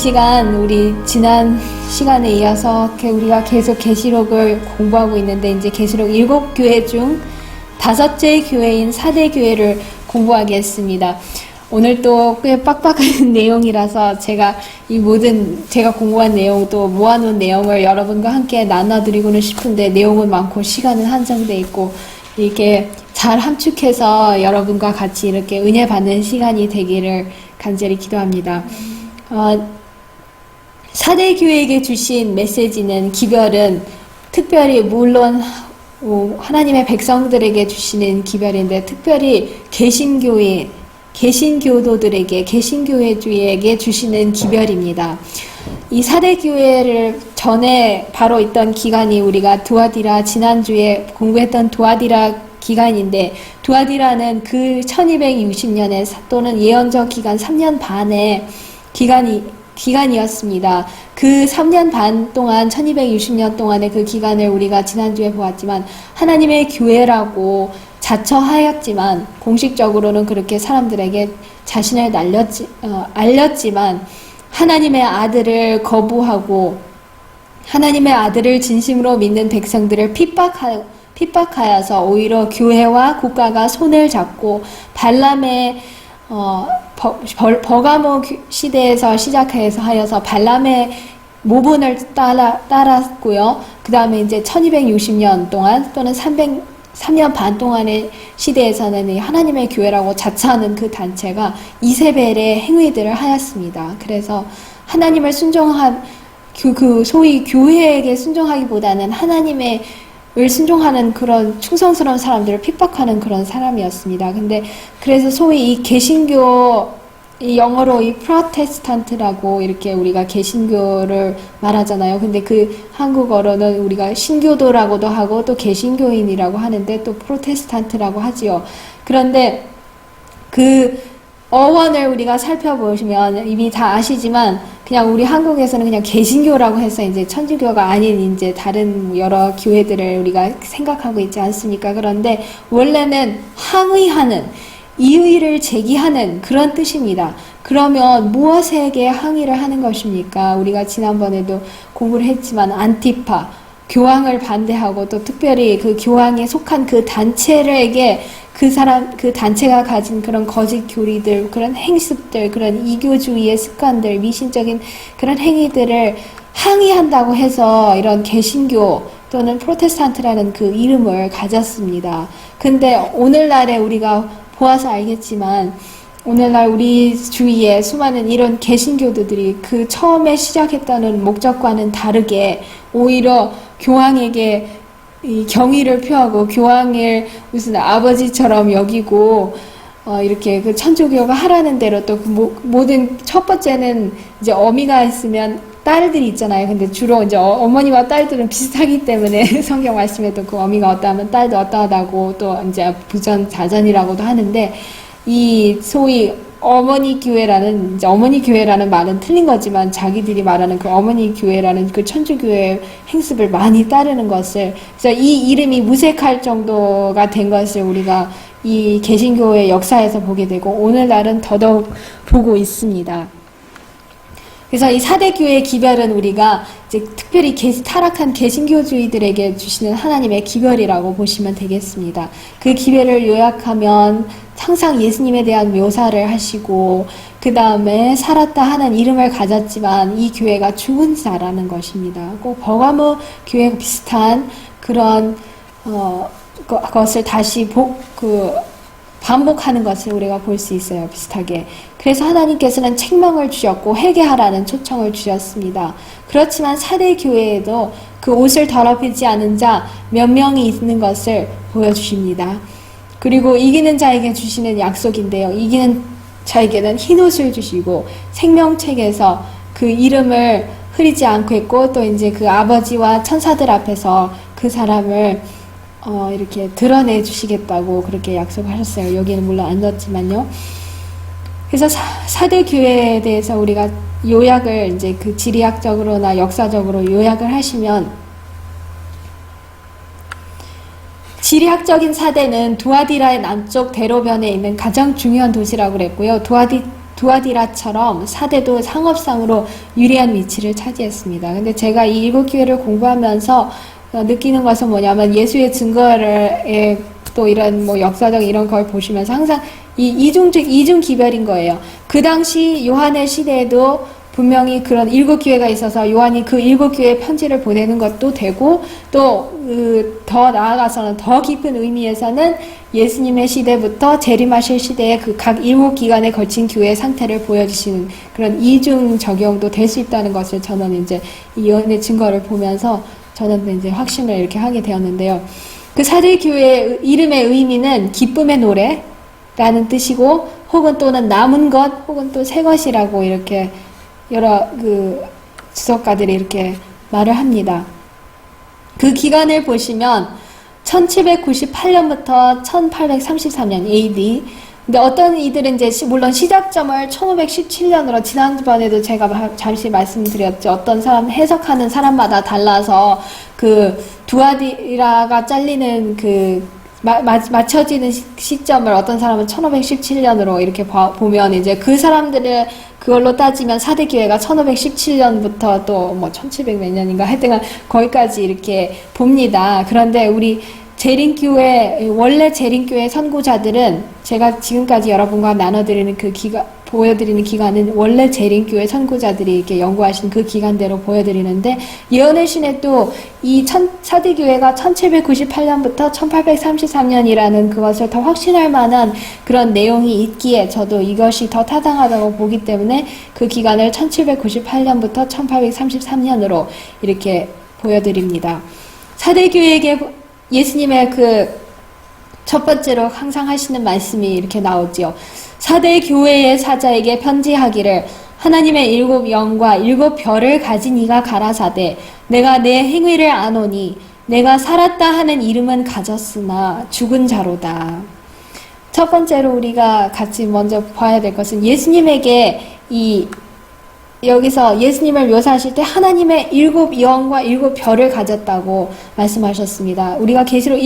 시간 우리 지난 시간에 이어서 우리가 계속 계시록을 공부하고 있는데 이제 계시록 7교회 중 5째 교회인 사대교회를 공부하겠습니다. 오늘 또 꽤 빡빡한 내용이라서 제가 이 모든 제가 공부한 내용 또 모아놓은 내용을 여러분과 함께 나눠드리고는 싶은데 내용은 많고 시간은 한정돼 있고 이렇게 잘 함축해서 여러분과 같이 이렇게 은혜 받는 시간이 되기를 간절히 기도합니다. 사대교회에게 주신 메시지는 기별은 특별히 물론 하나님의 백성들에게 주시는 기별인데 특별히 개신교도들에게 개신교회주의에게 주시는 기별입니다. 이 사대교회를 전에 바로 있던 기간이 우리가 두아디라 지난주에 공부했던 두아디라 기간인데 두아디라는 그 1260년에 또는 예언적 기간 3년 반의 기간이었습니다. 그 3년 반 동안 1260년 동안의 그 기간을 우리가 지난주에 보았지만 하나님의 교회라고 자처하였지만 공식적으로는 그렇게 사람들에게 자신을 알렸지만 하나님의 아들을 거부하고 하나님의 아들을 진심으로 믿는 백성들을 핍박하여서 오히려 교회와 국가가 손을 잡고 발람의 버가모 시대에서 시작해서 하여서 발람의 모본을 따랐고요. 그 다음에 이제 1260년 동안 또는 3년 반 동안의 시대에서는 하나님의 교회라고 자처하는 그 단체가 이세벨의 행위들을 하였습니다. 그래서 하나님을 순종한 소위 교회에게 순종하기보다는 하나님의 을 순종하는 그런 충성스러운 사람들을 핍박하는 그런 사람이었습니다. 근데 그래서 소위 이 개신교 이 영어로 이 프로테스탄트라고 이렇게 우리가 개신교를 말하잖아요. 근데 그 한국어로는 우리가 신교도라고도 하고 또 개신교인이라고 하는데 또 프로테스탄트라고 하지요. 그런데 그 어원을 우리가 살펴보시면 이미 다 아시지만 그냥 우리 한국에서는 그냥 개신교라고 해서 이제 천주교가 아닌 이제 다른 여러 교회들을 우리가 생각하고 있지 않습니까? 그런데 원래는 항의하는 이의를 제기하는 그런 뜻입니다. 그러면 무엇에게 항의를 하는 것입니까? 우리가 지난번에도 공부를 했지만 안티파, 교황을 반대하고 또 특별히 그 교황에 속한 그 단체에게 그 단체가 가진 그런 거짓 교리들, 그런 행습들, 그런 이교주의의 습관들, 미신적인 그런 행위들을 항의한다고 해서 이런 개신교 또는 프로테스탄트라는 그 이름을 가졌습니다. 근데 오늘날에 우리가 보아서 알겠지만 오늘날 우리 주위에 수많은 이런 개신교도들이 그 처음에 시작했다는 목적과는 다르게 오히려 교황에게 이 경의를 표하고 교황을 무슨 아버지처럼 여기고 이렇게 그 천주교가 하라는 대로 또 모든 첫 번째는 이제 어미가 있으면 딸들이 있잖아요. 근데 주로 이제 어머니와 딸들은 비슷하기 때문에 성경 말씀에도 그 어미가 어떠하면 딸도 어떠하다고 또 이제 부전자전이라고도 하는데 이 소위 어머니 교회라는 말은 틀린 거지만 자기들이 말하는 그 어머니 교회라는 그 천주교의 행습을 많이 따르는 것을 그래서 이 이름이 무색할 정도가 된 것을 우리가 이 개신교의 역사에서 보게 되고 오늘날은 더더욱 보고 있습니다. 그래서 이 사대교회의 기별은 우리가 이제 특별히 타락한 개신교주의들에게 주시는 하나님의 기별이라고 보시면 되겠습니다. 그 기별을 요약하면 항상 예수님에 대한 묘사를 하시고 그 다음에 살았다 하는 이름을 가졌지만 이 교회가 죽은 자라는 것입니다. 꼭 버가모 교회와 비슷한 그런 것을 다시 반복하는 것을 우리가 볼 수 있어요. 비슷하게. 그래서 하나님께서는 책망을 주셨고 회개하라는 초청을 주셨습니다. 그렇지만 사대교회에도 그 옷을 더럽히지 않은 자 몇 명이 있는 것을 보여주십니다. 그리고 이기는 자에게 주시는 약속인데요. 이기는 자에게는 흰옷을 주시고 생명책에서 그 이름을 흐리지 않고 있고 또 이제 그 아버지와 천사들 앞에서 그 사람을 이렇게 드러내 주시겠다고 그렇게 약속하셨어요. 여기는 물론 안 넣었지만요. 그래서 사대교회에 대해서 우리가 요약을 이제 그 지리학적으로나 역사적으로 요약을 하시면 지리학적인 사대는 두아디라의 남쪽 대로변에 있는 가장 중요한 도시라고 그랬고요. 두아디라처럼 사대도 상업상으로 유리한 위치를 차지했습니다. 근데 제가 이 일곱 교회를 공부하면서 느끼는 것은 뭐냐면 예수의 증거를 또 이런 뭐 역사적 이런 걸 보시면서 항상 이 이중 기별인 거예요. 그 당시 요한의 시대에도 분명히 그런 일곱 교회가 있어서 요한이 그 일곱 교회에 편지를 보내는 것도 되고 또 더 나아가서는 더 깊은 의미에서는 예수님의 시대부터 재림하실 시대의 그 각 일곱 기간에 걸친 교회의 상태를 보여주시는 그런 이중 적용도 될 수 있다는 것을 저는 이제 이 요한의 증거를 보면서 저는 이제 확신을 이렇게 하게 되었는데요. 그 사대 교회의 이름의 의미는 기쁨의 노래라는 뜻이고 혹은 또는 남은 것 혹은 또 새 것이라고 이렇게 여러 주석가들이 이렇게 말을 합니다. 그 기간을 보시면 1798년부터 1833년 AD. 근데 어떤 이들은 이제 물론 시작점을 1517년으로 지난번에도 제가 잠시 말씀드렸죠. 어떤 사람 해석하는 사람마다 달라서 그 두아디라가 잘리는 맞춰지는 시점을 어떤 사람은 1517년으로 이렇게 보면 이제 그 사람들을 그걸로 따지면 사대 교회가 1517년부터 또 뭐 1700 몇 년인가 하여튼 거기까지 이렇게 봅니다. 그런데 우리 원래 재림교회 선구자들은 제가 지금까지 여러분과 나눠드리는 보여드리는 기간은 원래 재림교회 선구자들이 이렇게 연구하신 그 기간대로 보여드리는데 예언의 신에 또 이 사대교회가 1798년부터 1833년이라는 그것을 더 확신할 만한 그런 내용이 있기에 저도 이것이 더 타당하다고 보기 때문에 그 기간을 1798년부터 1833년으로 이렇게 보여드립니다. 사대교회에게 예수님의 첫 번째로 항상 하시는 말씀이 이렇게 나오지요. 사대 교회의 사자에게 편지하기를 하나님의 일곱 영과 일곱 별을 가진 이가 가라사대 내가 내 행위를 아노니 내가 살았다 하는 이름은 가졌으나 죽은 자로다. 첫 번째로 우리가 같이 먼저 봐야 될 것은 예수님에게 여기서 예수님을 묘사하실 때 하나님의 일곱 영과 일곱 별을 가졌다고 말씀하셨습니다. 우리가 계시록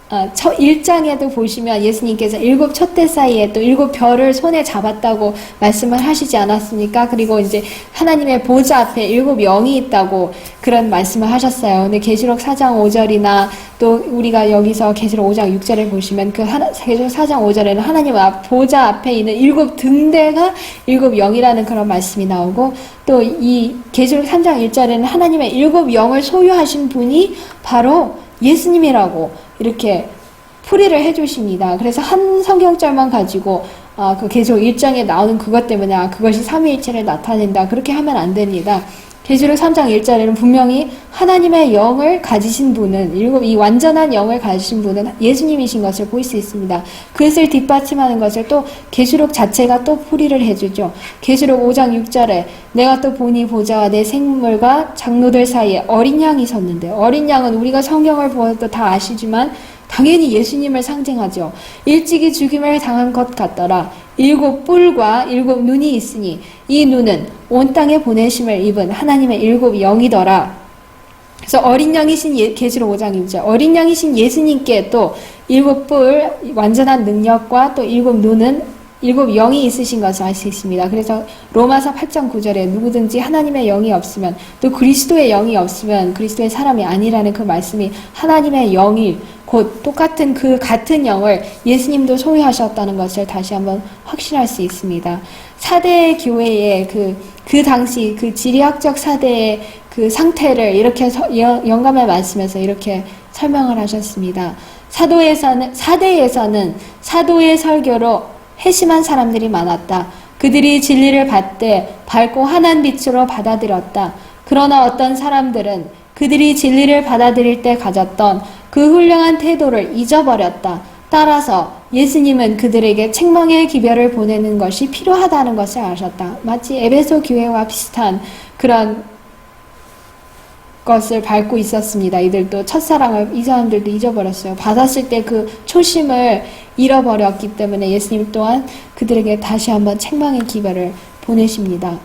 1장에도 보시면 예수님께서 일곱 촛대 사이에 또 일곱 별을 손에 잡았다고 말씀을 하시지 않았습니까? 그리고 이제 하나님의 보좌 앞에 일곱 영이 있다고 그런 말씀을 하셨어요. 근데 계시록 4장 5절이나 또 우리가 여기서 계시록 5장 6절에 보시면 계시록 4장 5절에는 하나님 보좌 앞에 있는 일곱 등대가 일곱 영이라는 그런 말씀이 나오고 또 이 계시록 3장 1절에는 하나님의 일곱 영을 소유하신 분이 바로 예수님이라고 이렇게 풀이를 해주십니다. 그래서 한 성경절만 가지고 그 계시록 1장에 나오는 그것 때문에 그것이 삼위일체를 나타낸다 그렇게 하면 안 됩니다. 계시록 3장 1절에는 분명히 하나님의 영을 가지신 분은 이 완전한 영을 가지신 분은 예수님이신 것을 볼 수 있습니다. 그것을 뒷받침하는 것을 또 계시록 자체가 또 풀이를 해주죠. 계시록 5장 6절에 내가 또 보니 보좌와 내 생물과 장로들 사이에 어린 양이 섰는데 어린 양은 우리가 성경을 보아도 다 아시지만 당연히 예수님을 상징하죠. 일찍이 죽임을 당한 것 같더라. 일곱 뿔과 일곱 눈이 있으니 이 눈은 온 땅에 보내심을 입은 하나님의 일곱 영이더라. 그래서 어린 양이신 계시록 5장 6절 어린 양이신 예수님께 또 일곱 뿔 완전한 능력과 또 일곱 눈은 일곱 영이 있으신 것을 알 수 있습니다. 그래서 로마서 8장 9절에 누구든지 하나님의 영이 없으면 또 그리스도의 영이 없으면 그리스도의 사람이 아니라는 그 말씀이 하나님의 영이 곧 똑같은 같은 영을 예수님도 소유하셨다는 것을 다시 한번 확신할 수 있습니다. 사대 교회의 그 당시 그 지리학적 사대의 그 상태를 이렇게 영감의 말씀에서 이렇게 설명을 하셨습니다. 사대에서는 사도의 설교로 회심한 사람들이 많았다. 그들이 진리를 받되 밝고 환한 빛으로 받아들였다. 그러나 어떤 사람들은 그들이 진리를 받아들일 때 가졌던 그 훌륭한 태도를 잊어버렸다. 따라서 예수님은 그들에게 책망의 기별을 보내는 것이 필요하다는 것을 아셨다. 마치 에베소 교회와 비슷한 그런 것을 밟고 있었습니다. 이들도 첫사랑을 이 사람들도 잊어버렸어요. 받았을 때 그 초심을 잃어버렸기 때문에 예수님 또한 그들에게 다시 한번 책망의 기별을 보내십니다.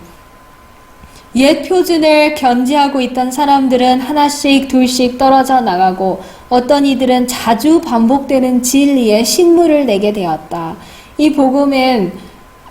옛 표준을 견지하고 있던 사람들은 하나씩 둘씩 떨어져 나가고 어떤 이들은 자주 반복되는 진리에 신물을 내게 되었다. 이 복음은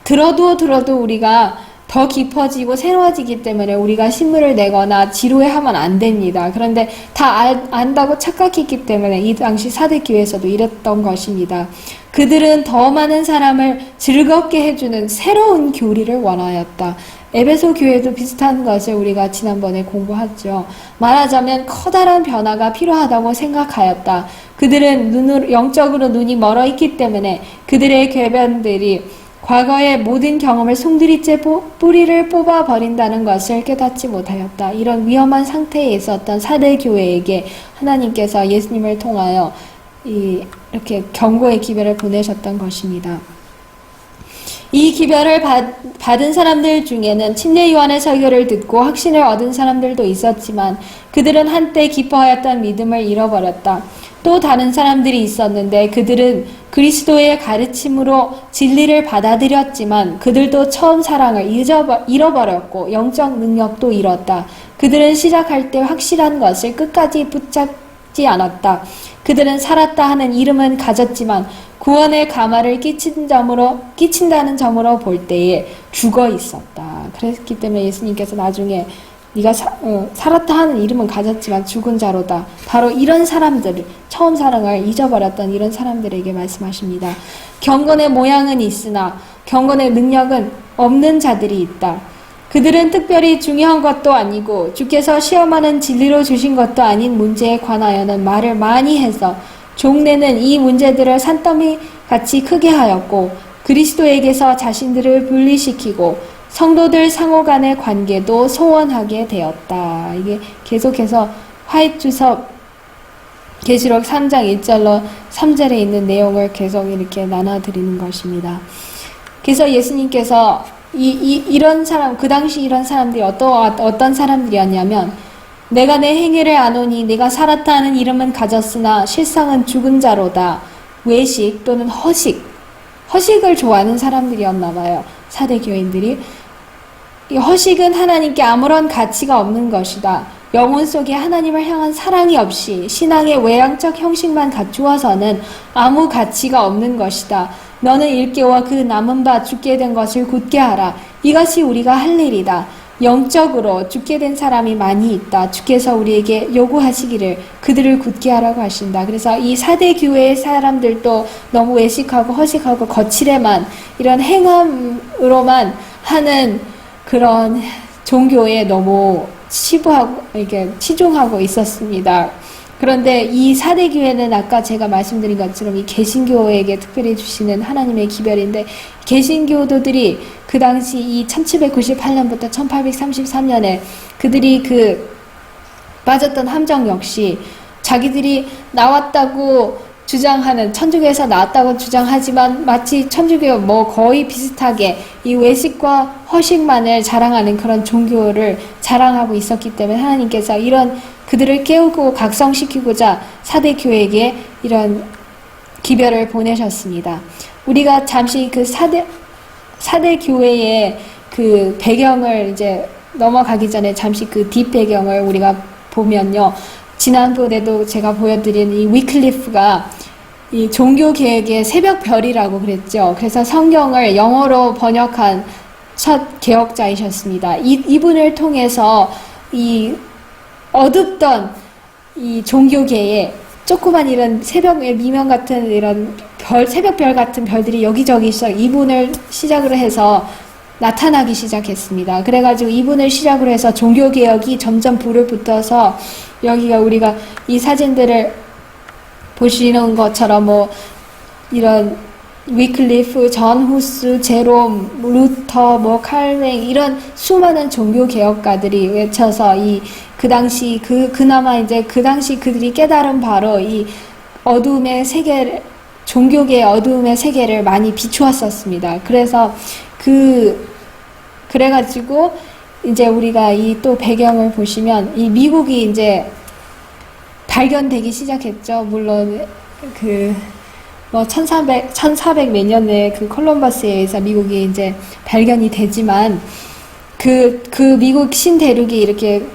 들어도 우리가 더 깊어지고 새로워지기 때문에 우리가 신문을 내거나 지루해하면 안 됩니다. 그런데 다 안다고 착각했기 때문에 이 당시 사대교회에서도 이랬던 것입니다. 그들은 더 많은 사람을 즐겁게 해주는 새로운 교리를 원하였다. 에베소 교회도 비슷한 것을 우리가 지난번에 공부했죠. 말하자면 커다란 변화가 필요하다고 생각하였다. 그들은 영적으로 눈이 멀어 있기 때문에 그들의 궤변들이 과거의 모든 경험을 송두리째 뿌리를 뽑아버린다는 것을 깨닫지 못하였다. 이런 위험한 상태에 있었던 사대교회에게 하나님께서 예수님을 통하여 이렇게 경고의 기별을 보내셨던 것입니다. 이 기별을 받은 사람들 중에는 침례 요한의 설교를 듣고 확신을 얻은 사람들도 있었지만 그들은 한때 기뻐하였던 믿음을 잃어버렸다. 또 다른 사람들이 있었는데 그들은 그리스도의 가르침으로 진리를 받아들였지만 그들도 처음 사랑을 잃어버렸고 영적 능력도 잃었다. 그들은 시작할 때 확실한 것을 끝까지 붙잡지 않았다. 그들은 살았다 하는 이름은 가졌지만 구원의 가마를 끼친다는 점으로 볼 때에 죽어 있었다. 그랬기 때문에 예수님께서 나중에 네가 살았다 하는 이름은 가졌지만 죽은 자로다. 바로 이런 사람들, 처음 사랑을 잊어버렸던 이런 사람들에게 말씀하십니다. 경건의 모양은 있으나 경건의 능력은 없는 자들이 있다. 그들은 특별히 중요한 것도 아니고 주께서 시험하는 진리로 주신 것도 아닌 문제에 관하여는 말을 많이 해서 종래는 이 문제들을 산더미 같이 크게 하였고 그리스도에게서 자신들을 분리시키고 성도들 상호 간의 관계도 소원하게 되었다. 이게 계속해서 화이트섭 계시록 3장 1절로 3절에 있는 내용을 계속 이렇게 나눠드리는 것입니다. 그래서 예수님께서 이런 사람, 그 당시 이런 사람들이 어떤 사람들이었냐면 내가 내 행위를 아노니 내가 살았다 하는 이름은 가졌으나 실상은 죽은 자로다. 외식 또는 허식을 좋아하는 사람들이었나 봐요. 사대교인들이. 이 허식은 하나님께 아무런 가치가 없는 것이다. 영혼 속에 하나님을 향한 사랑이 없이 신앙의 외향적 형식만 갖추어서는 아무 가치가 없는 것이다. 너는 일깨워 그 남은 바 죽게 된 것을 굳게 하라. 이것이 우리가 할 일이다. 영적으로 죽게 된 사람이 많이 있다. 주께서 우리에게 요구하시기를 그들을 굳게 하라고 하신다. 그래서 이 사대 교회의 사람들도 너무 외식하고 허식하고 거칠에만 이런 행함으로만 하는 그런 종교에 너무 치중하고 있었습니다. 그런데 이 사대교회는 아까 제가 말씀드린 것처럼 이 개신교에게 특별히 주시는 하나님의 기별인데 개신교도들이 그 당시 이 1798년부터 1833년에 그들이 빠졌던 함정 역시 자기들이 나왔다고 주장하는 천주교에서 나왔다고 주장하지만 마치 천주교 거의 비슷하게 이 외식과 허식만을 자랑하는 그런 종교를 자랑하고 있었기 때문에 하나님께서 이런 그들을 깨우고 각성시키고자 사대교회에게 이런 기별을 보내셨습니다. 우리가 잠시 그 사대교회의 그 배경을 이제 넘어가기 전에 잠시 그 뒷배경을 우리가 보면요. 지난번에도 제가 보여드린 이 위클리프가 이 종교개혁의 새벽별이라고 그랬죠. 그래서 성경을 영어로 번역한 첫 개혁자이셨습니다. 이분을 통해서 이 어둡던 이 종교계에 조그만 이런 새벽의 미명 같은 이런 새벽별 같은 별들이 여기저기 이분을 시작으로 해서 나타나기 시작했습니다. 그래가지고 이분을 시작으로 해서 종교개혁이 점점 불을 붙어서 여기가 우리가 이 사진들을 보시는 것처럼 이런 위클리프, 전 후스, 제롬, 루터, 칼뱅 이런 수많은 종교개혁가들이 외쳐서 그 당시 그나마 이제 그 당시 그들이 깨달은 바로 이 어두움의 세계를 종교계의 어두움의 세계를 많이 비추었었습니다. 그래서 그래가지고 이제 우리가 이 또 배경을 보시면 이 미국이 이제 발견되기 시작했죠. 물론 1400 몇 년에 그 콜럼버스에 의해서 미국이 이제 발견이 되지만 그 미국 신대륙이 이렇게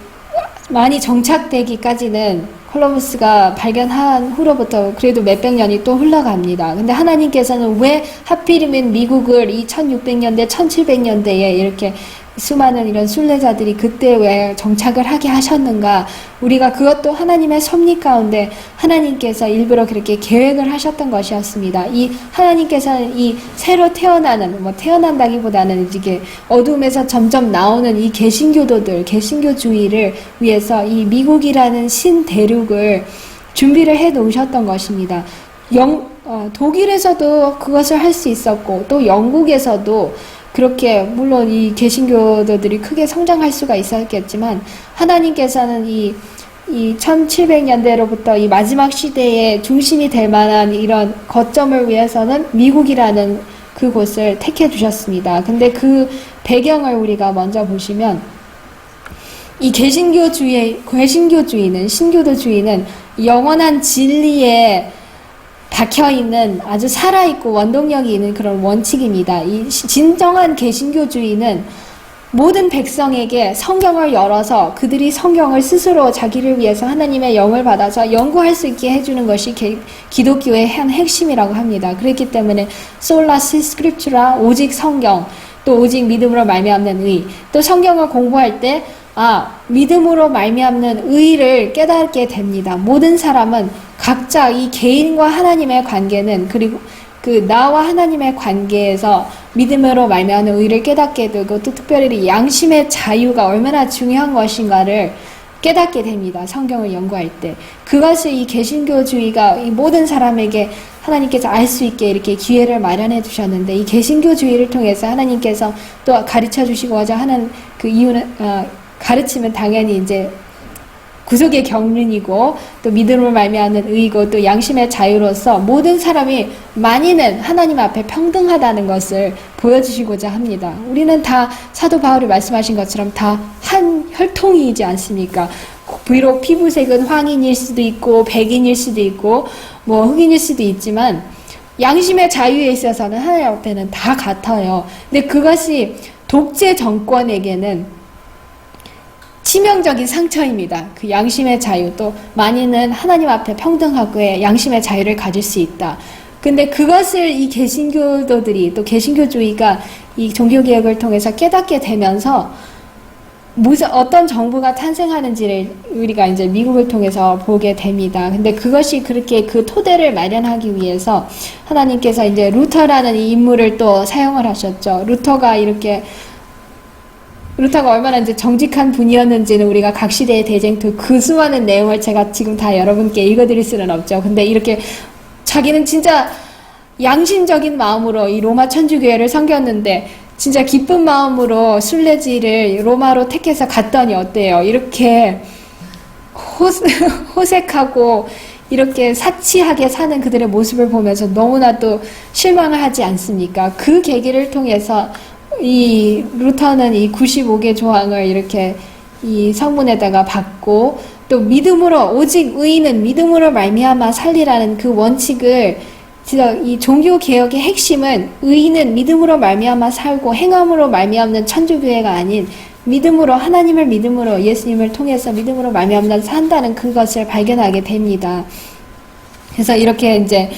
많이 정착되기까지는 콜럼버스가 발견한 후로부터 그래도 몇백 년이 또 흘러갑니다. 근데 하나님께서는 왜 하필이면 미국을 이 1600년대, 1700년대에 이렇게 수많은 이런 순례자들이 그때 왜 정착을 하게 하셨는가? 우리가 그것도 하나님의 섭리 가운데 하나님께서 일부러 그렇게 계획을 하셨던 것이었습니다. 이 하나님께서는 이 새로 태어나는, 태어난다기보다는 이게 어둠에서 점점 나오는 이 개신교도들, 개신교주의를 위해서 이 미국이라는 신대륙을 준비를 해 놓으셨던 것입니다. 독일에서도 그것을 할 수 있었고, 또 영국에서도 그렇게 물론 이 개신교도들이 크게 성장할 수가 있었겠지만 하나님께서는 이 1700년대로부터 이 마지막 시대의 중심이 될 만한 이런 거점을 위해서는 미국이라는 그곳을 택해 주셨습니다. 근데 그 배경을 우리가 먼저 보시면 이 개신교주의는 신교도주의는 영원한 진리에 박혀있는 아주 살아있고 원동력이 있는 그런 원칙입니다. 이 진정한 개신교주의는 모든 백성에게 성경을 열어서 그들이 성경을 스스로 자기를 위해서 하나님의 영을 받아서 연구할 수 있게 해주는 것이 기독교의 한 핵심이라고 합니다. 그렇기 때문에 솔라 스크립투라 오직 성경, 또 오직 믿음으로 말미암는 의, 또 성경을 공부할 때 믿음으로 말미암는 의를 깨닫게 됩니다. 모든 사람은 각자 이 개인과 하나님의 관계는 그리고 그 나와 하나님의 관계에서 믿음으로 말미암는 의를 깨닫게 되고 또 특별히 양심의 자유가 얼마나 중요한 것인가를 깨닫게 됩니다. 성경을 연구할 때. 그것을 이 개신교주의가 이 모든 사람에게 하나님께서 알 수 있게 이렇게 기회를 마련해 주셨는데 이 개신교주의를 통해서 하나님께서 또 가르쳐 주시고자 하는 그 이유는 가르치면 당연히 이제 구속의 경륜이고 또 믿음으로 말미암는 의이고 또 양심의 자유로서 모든 사람이 만인은 하나님 앞에 평등하다는 것을 보여주시고자 합니다. 우리는 다 사도 바울이 말씀하신 것처럼 다 한 혈통이지 않습니까? 비록 피부색은 황인일 수도 있고 백인일 수도 있고 흑인일 수도 있지만 양심의 자유에 있어서는 하나님 앞에는 다 같아요. 근데 그것이 독재 정권에게는 치명적인 상처입니다. 그 양심의 자유, 또 만인은 하나님 앞에 평등하고의 양심의 자유를 가질 수 있다. 근데 그것을 이 개신교도들이 또 개신교주의가 이 종교개혁을 통해서 깨닫게 되면서 어떤 정부가 탄생하는지를 우리가 이제 미국을 통해서 보게 됩니다. 근데 그것이 그렇게 그 토대를 마련하기 위해서 하나님께서 이제 루터라는 이 인물을 또 사용을 하셨죠. 루터가 얼마나 이제 정직한 분이었는지는 우리가 각 시대의 대쟁투 그 수많은 내용을 제가 지금 다 여러분께 읽어드릴 수는 없죠. 근데 이렇게 자기는 진짜 양심적인 마음으로 이 로마 천주교회를 섬겼는데 진짜 기쁜 마음으로 순례지를 로마로 택해서 갔더니 어때요? 이렇게 호색하고 이렇게 사치하게 사는 그들의 모습을 보면서 너무나도 실망을 하지 않습니까? 그 계기를 통해서 이 루터는 이 95개 조항을 이렇게 이 성문에다가 받고 또 믿음으로 오직 의인은 믿음으로 말미암아 살리라는 그 원칙을 진짜 이 종교 개혁의 핵심은 의인은 믿음으로 말미암아 살고 행함으로 말미암는 천주교회가 아닌 믿음으로 하나님을 믿음으로 예수님을 통해서 믿음으로 말미암아 산다는 그것을 발견하게 됩니다. 그래서 이렇게 이제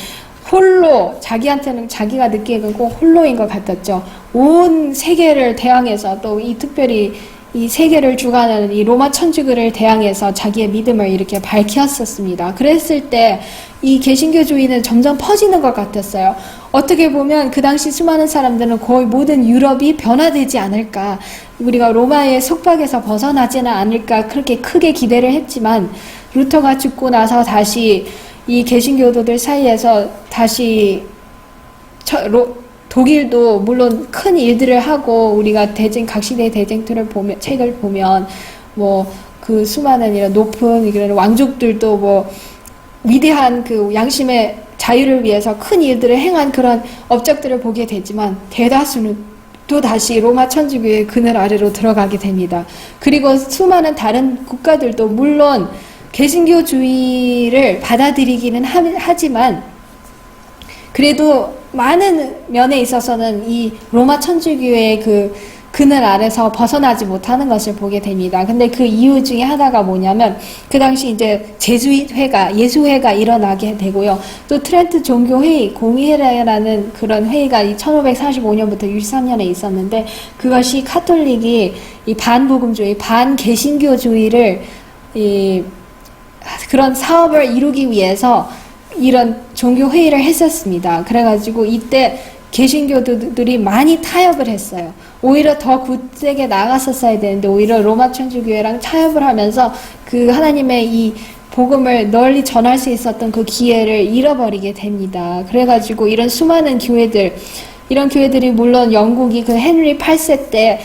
홀로 자기한테는 자기가 느끼기에는 꼭 홀로인 것 같았죠. 온 세계를 대항해서 또 이 특별히 이 세계를 주관하는 이 로마 천주교를 대항해서 자기의 믿음을 이렇게 밝혔었습니다. 그랬을 때 이 개신교주의는 점점 퍼지는 것 같았어요. 어떻게 보면 그 당시 수많은 사람들은 거의 모든 유럽이 변화되지 않을까, 우리가 로마의 속박에서 벗어나지는 않을까 그렇게 크게 기대를 했지만 루터가 죽고 나서 다시 이 개신교도들 사이에서 다시 독일도 물론 큰 일들을 하고 우리가 각 시대의 대쟁투를 책을 보면 그 수많은 이런 높은 이런 왕족들도 위대한 그 양심의 자유를 위해서 큰 일들을 행한 그런 업적들을 보게 되지만 대다수는 또 다시 로마 천주교의 그늘 아래로 들어가게 됩니다. 그리고 수많은 다른 국가들도 물론 개신교주의를 받아들이기는 하지만 그래도 많은 면에 있어서는 이 로마 천주교의 그 그늘 아래서 벗어나지 못하는 것을 보게 됩니다. 근데 그 이유 중에 하나가 뭐냐면 그 당시 이제 제주회가 예수회가 일어나게 되고요. 또 트렌트 종교회의 공의회라는 그런 회의가 1545년부터 63년에 있었는데 그것이 카톨릭이 이 반복음주의, 반개신교주의를 그런 사업을 이루기 위해서 이런 종교회의를 했었습니다. 그래가지고 이때 개신교도들이 많이 타협을 했어요. 오히려 더 굳세게 나갔었어야 되는데 오히려 로마 천주교회랑 타협을 하면서 그 하나님의 이 복음을 널리 전할 수 있었던 그 기회를 잃어버리게 됩니다. 그래가지고 이런 수많은 교회들, 이런 교회들이 물론 영국이 그 헨리 8세 때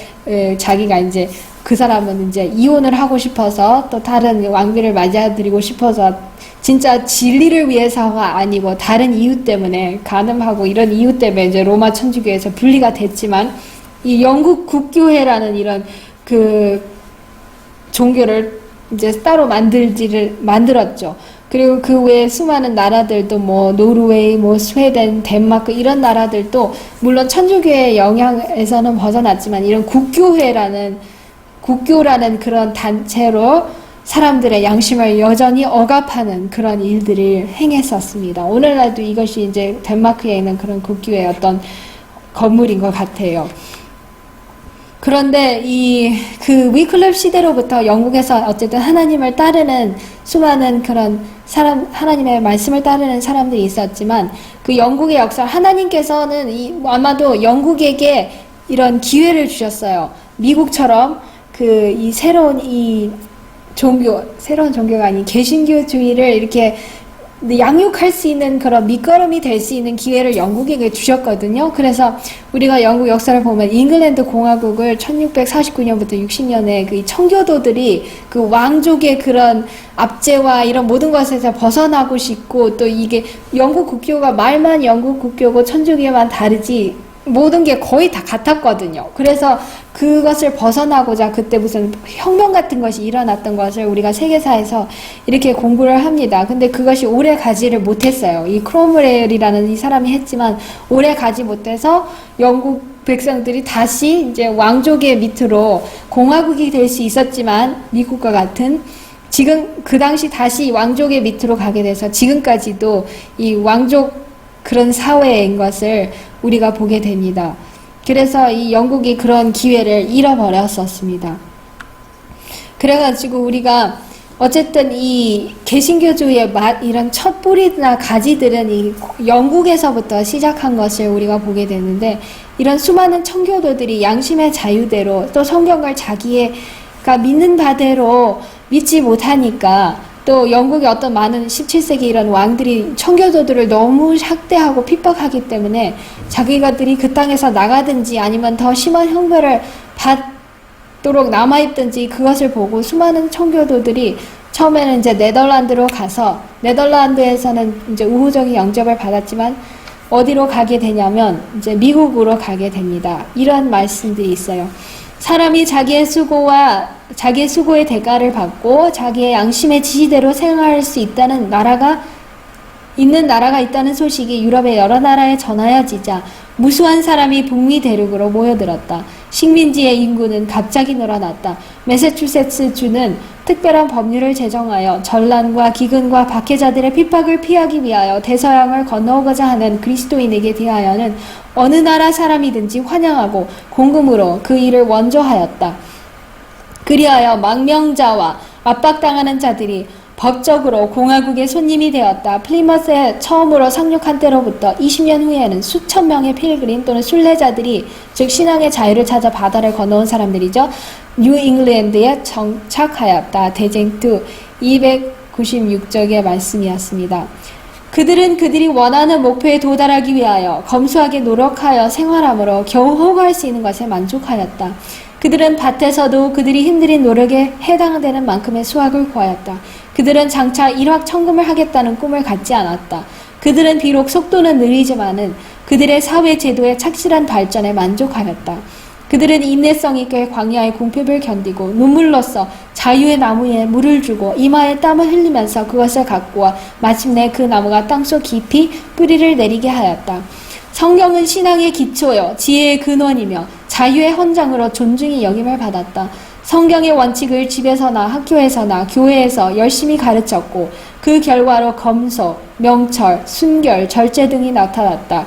자기가 이제 그 사람은 이제 이혼을 하고 싶어서 또 다른 왕비를 맞이해드리고 싶어서 진짜 진리를 위해서가 아니고 다른 이유 때문에 간음하고 이런 이유 때문에 이제 로마 천주교에서 분리가 됐지만 이 영국 국교회라는 이런 그 종교를 이제 따로 만들었죠. 그리고 그 외에 수많은 나라들도 뭐 노르웨이, 뭐 스웨덴, 덴마크 이런 나라들도 물론 천주교의 영향에서는 벗어났지만 이런 국교라는 그런 단체로 사람들의 양심을 여전히 억압하는 그런 일들을 행했었습니다. 오늘날도 이것이 이제 덴마크에 있는 그런 국교의 어떤 건물인 것 같아요. 그런데 그 위클립 시대로부터 영국에서 어쨌든 하나님을 따르는 수많은 그런 하나님의 말씀을 따르는 사람들이 있었지만 그 영국의 역사, 하나님께서는 아마도 영국에게 이런 기회를 주셨어요. 미국처럼 새로운 종교가 아닌 개신교주의를 이렇게 양육할 수 있는 그런 밑거름이 될 수 있는 기회를 영국에게 주셨거든요. 그래서 우리가 영국 역사를 보면 잉글랜드 공화국을 1649년부터 60년에 그 청교도들이 그 왕족의 그런 압제와 이런 모든 것에서 벗어나고 싶고 또 이게 영국 국교가 말만 영국 국교고 천주교만 다르지 모든 게 거의 다 같았거든요. 그래서 그것을 벗어나고자 그때 무슨 혁명 같은 것이 일어났던 것을 우리가 세계사에서 이렇게 공부를 합니다. 근데 그것이 오래 가지를 못했어요. 이 크롬웰이라는 이 사람이 했지만 오래 가지 못해서 영국 백성들이 다시 이제 왕족의 밑으로 공화국이 될 수 있었지만 미국과 같은 지금 그 당시 다시 왕족의 밑으로 가게 돼서 지금까지도 이 왕족 그런 사회인 것을 우리가 보게 됩니다. 그래서 이 영국이 그런 기회를 잃어버렸었습니다. 그래가지고 우리가 어쨌든 이 개신교주의의 이런 첫 뿌리나 가지들은 이 영국에서부터 시작한 것을 우리가 보게 되는데 이런 수많은 청교도들이 양심의 자유대로 또 성경을 자기가 믿는 바대로 믿지 못하니까 또 영국의 어떤 많은 17세기 이런 왕들이 청교도들을 너무 학대하고 핍박하기 때문에 자기가들이 그 땅에서 나가든지 아니면 더 심한 형벌을 받도록 남아있든지 그것을 보고 수많은 청교도들이 처음에는 이제 네덜란드로 가서 네덜란드에서는 이제 우호적인 영접을 받았지만 어디로 가게 되냐면 이제 미국으로 가게 됩니다. 이런 말씀들이 있어요. 사람이 자기의 수고의 대가를 받고 자기의 양심의 지시대로 생활할 수 있다는 나라가 있다는 소식이 유럽의 여러 나라에 전하여지자 무수한 사람이 북미 대륙으로 모여들었다. 식민지의 인구는 갑자기 늘어났다. 매사추세츠주는 특별한 법률을 제정하여 전란과 기근과 박해자들의 핍박을 피하기 위하여 대서양을 건너오고자 하는 그리스도인에게 대하여는 어느 나라 사람이든지 환영하고 공금으로 그 일을 원조하였다. 그리하여 망명자와 압박당하는 자들이 법적으로 공화국의 손님이 되었다. 플리머스에 처음으로 상륙한 때로부터 20년 후에는 수천 명의 필그림 또는 순례자들이 즉 신앙의 자유를 찾아 바다를 건너온 사람들이죠. 뉴 잉글랜드에 정착하였다. 대쟁투 296쪽의 말씀이었습니다. 그들은 그들이 원하는 목표에 도달하기 위하여 검소하게 노력하여 생활함으로 겨우 허구할 수 있는 것에 만족하였다. 그들은 밭에서도 그들이 힘들인 노력에 해당되는 만큼의 수확을 구하였다. 그들은 장차 일확천금을 하겠다는 꿈을 갖지 않았다. 그들은 비록 속도는 느리지만은 그들의 사회 제도의 착실한 발전에 만족하였다. 그들은 인내성 있게 광야의 궁핍을 견디고 눈물로써 자유의 나무에 물을 주고 이마에 땀을 흘리면서 그것을 가꾸어 마침내 그 나무가 땅속 깊이 뿌리를 내리게 하였다. 성경은 신앙의 기초요 지혜의 근원이며 자유의 헌장으로 존중이 여김을 받았다. 성경의 원칙을 집에서나 학교에서나 교회에서 열심히 가르쳤고 그 결과로 검소, 명철, 순결, 절제 등이 나타났다.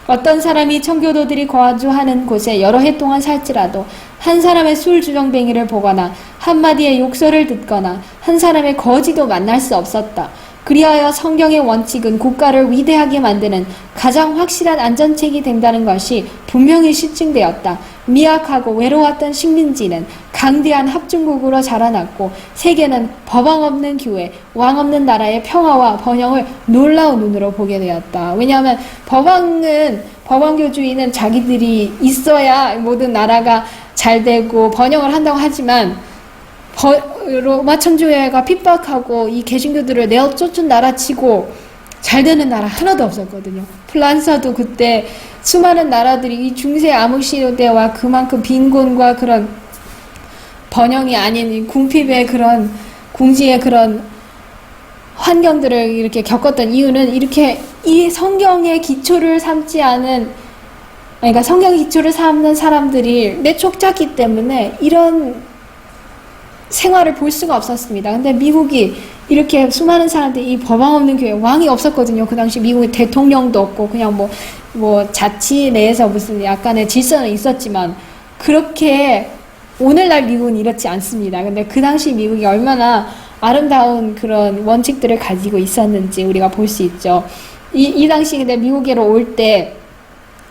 어떤 사람이 청교도들이 거주하는 곳에 여러 해 동안 살지라도 한 사람의 술주정뱅이를 보거나 한마디의 욕설을 듣거나 한 사람의 거지도 만날 수 없었다. 그리하여 성경의 원칙은 국가를 위대하게 만드는 가장 확실한 안전책이 된다는 것이 분명히 실증되었다. 미약하고 외로웠던 식민지는 강대한 합중국으로 자라났고 세계는 법왕 없는 교회, 왕 없는 나라의 평화와 번영을 놀라운 눈으로 보게 되었다. 왜냐하면 법왕교주의는 자기들이 있어야 모든 나라가 잘 되고 번영을 한다고 하지만 로마 천주교회가 핍박하고 이 개신교들을 내어 쫓은 나라치고 잘 되는 나라 하나도 없었거든요. 프랑스도 그때 수많은 나라들이 이 중세 암흑시대와 그만큼 빈곤과 그런 번영이 아닌 궁핍의 그런 궁지의 그런 환경들을 이렇게 겪었던 이유는 이렇게 이 성경의 기초를 삼지 않은, 그러니까 성경의 기초를 삼는 사람들이 내쫓았기 때문에 이런 생활을 볼 수가 없었습니다. 근데 미국이 이렇게 수많은 사람들이 이 법왕 없는 교회, 왕이 없었거든요. 그 당시 미국에 대통령도 없고 그냥 뭐 자치 내에서 무슨 약간의 질서는 있었지만 그렇게 오늘날 미국은 이렇지 않습니다. 근데 그 당시 미국이 얼마나 아름다운 그런 원칙들을 가지고 있었는지 우리가 볼 수 있죠. 이 당시 근데 미국으로 올 때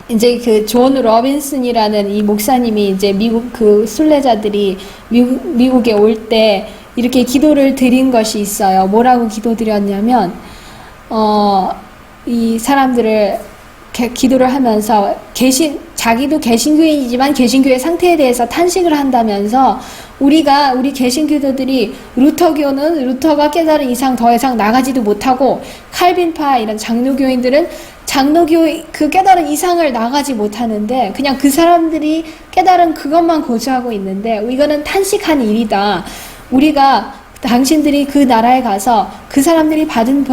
이제 그 존 로빈슨이라는 이 목사님이 이제 미국 그 순례자들이 미국에 올 때 이렇게 기도를 드린 것이 있어요. 뭐라고 기도드렸냐면, 이 사람들을 기도를 하면서 자기도 개신교인이지만 개신교의 상태에 대해서 탄식을 한다면서 우리 개신교도들이 루터가 깨달은 이상 더 이상 나가지도 못하고 칼빈파 이런 장로교인들은 그 깨달은 이상을 나가지 못하는데 그냥 그 사람들이 깨달은 그것만 고수하고 있는데 이거는 탄식한 일이다. 우리가 당신들이 그 나라에 가서 그 사람들이 받은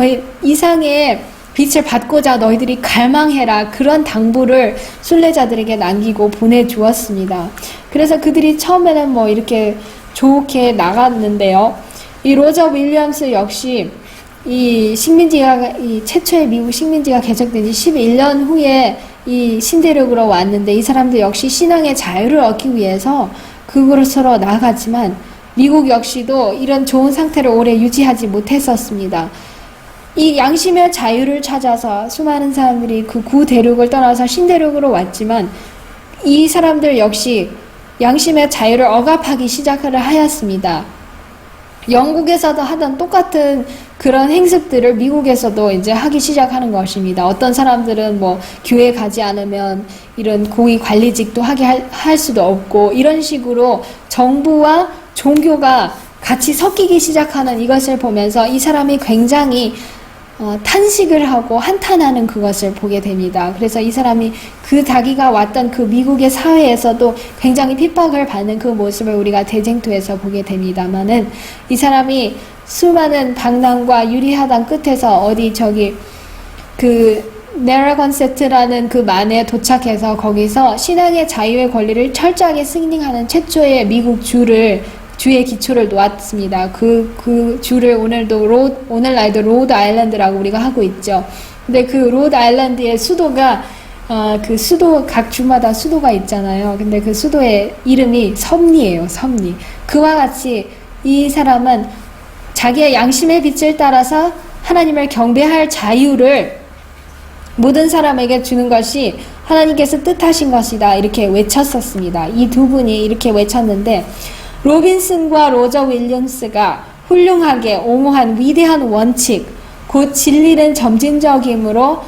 이상의 빛을 받고자 너희들이 갈망해라. 그런 당부를 순례자들에게 남기고 보내주었습니다. 그래서 그들이 처음에는 뭐 이렇게 좋게 나갔는데요. 이 로저 윌리엄스 역시 이 최초의 미국 식민지가 개척된 지 11년 후에 이 신대륙으로 왔는데 이 사람들 역시 신앙의 자유를 얻기 위해서 그곳으로 나아갔지만 미국 역시도 이런 좋은 상태를 오래 유지하지 못했었습니다. 이 양심의 자유를 찾아서 수많은 사람들이 그 구대륙을 떠나서 신대륙으로 왔지만 이 사람들 역시 양심의 자유를 억압하기 시작을 하였습니다. 영국에서도 하던 똑같은 그런 행습들을 미국에서도 이제 하기 시작하는 것입니다. 어떤 사람들은 뭐 교회 가지 않으면 이런 고위 관리직도 하게 할 수도 없고 이런 식으로 정부와 종교가 같이 섞이기 시작하는 이것을 보면서 이 사람이 굉장히 탄식을 하고 한탄하는 그것을 보게 됩니다. 그래서 이 사람이 자기가 왔던 그 미국의 사회에서도 굉장히 핍박을 받는 그 모습을 우리가 대쟁투에서 보게 됩니다만은 이 사람이 수많은 방랑과 유리하단 끝에서 네라건세트라는 그 만에 도착해서 거기서 신앙의 자유의 권리를 철저하게 승인하는 최초의 미국 주의 기초를 놓았습니다. 그 주를 오늘날도 로드 아일랜드라고 우리가 하고 있죠. 근데 그 로드 아일랜드의 수도가, 각 주마다 수도가 있잖아요. 근데 그 수도의 이름이 섭리예요, 섭리. 그와 같이 이 사람은 자기의 양심의 빛을 따라서 하나님을 경배할 자유를 모든 사람에게 주는 것이 하나님께서 뜻하신 것이다. 이렇게 외쳤었습니다. 이 두 분이 이렇게 외쳤는데, 로빈슨과 로저 윌리엄스가 훌륭하게 옹호한 위대한 원칙, 곧 진리는 점진적이므로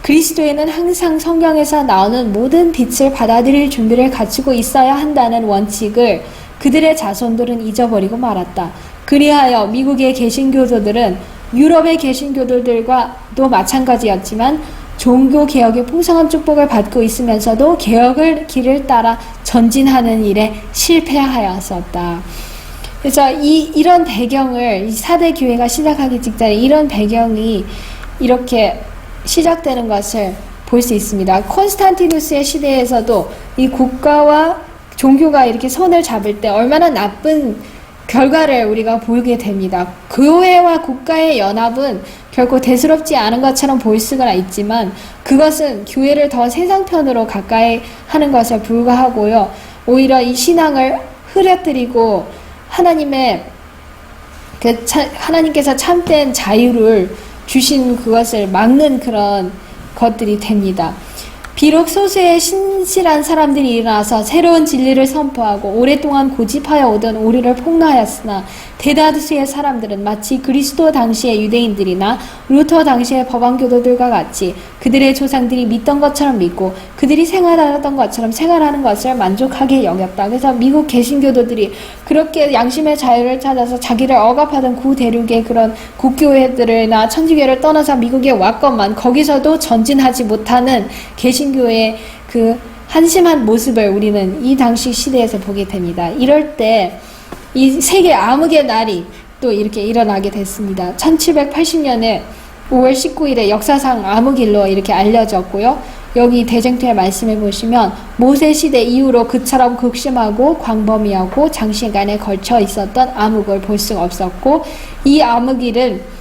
그리스도인은 항상 성경에서 나오는 모든 빛을 받아들일 준비를 갖추고 있어야 한다는 원칙을 그들의 자손들은 잊어버리고 말았다. 그리하여 미국의 개신교도들은 유럽의 개신교도들과도 마찬가지였지만 종교개혁의 풍성한 축복을 받고 있으면서도 개혁의 길을 따라 전진하는 일에 실패하였었다. 그래서 이런 배경을, 이 4대 교회가 시작하기 직전에 이런 배경이 이렇게 시작되는 것을 볼 수 있습니다. 콘스탄티누스의 시대에서도 이 국가와 종교가 이렇게 손을 잡을 때 얼마나 나쁜 결과를 우리가 보게 됩니다. 교회와 국가의 연합은 결코 대수롭지 않은 것처럼 보일 수가 있지만 그것은 교회를 더 세상편으로 가까이 하는 것에 불과하고요. 오히려 이 신앙을 흐려뜨리고 하나님께서 참된 자유를 주신 그것을 막는 그런 것들이 됩니다. 비록 소수의 신실한 사람들이 일어나서 새로운 진리를 선포하고 오랫동안 고집하여 오던 오류를 폭로하였으나 대다수의 사람들은 마치 그리스도 당시의 유대인들이나 루터 당시의 법왕교도들과 같이 그들의 조상들이 믿던 것처럼 믿고 그들이 생활하던 것처럼 생활하는 것을 만족하게 여겼다. 그래서 미국 개신교도들이 그렇게 양심의 자유를 찾아서 자기를 억압하던 구대륙의 그런 국교회들이나 천주교를 떠나서 미국에 왔건만 거기서도 전진하지 못하는 개신교의 그 한심한 모습을 우리는 이 당시 시대에서 보게 됩니다. 이럴 때 이 세계 암흑의 날이 또 이렇게 일어나게 됐습니다. 1780년에 5월 19일에 역사상 암흑일로 이렇게 알려졌고요. 여기 대쟁투의 말씀에 보시면 모세 시대 이후로 그처럼 극심하고 광범위하고 장시간에 걸쳐 있었던 암흑을 볼 수가 없었고 이 암흑일은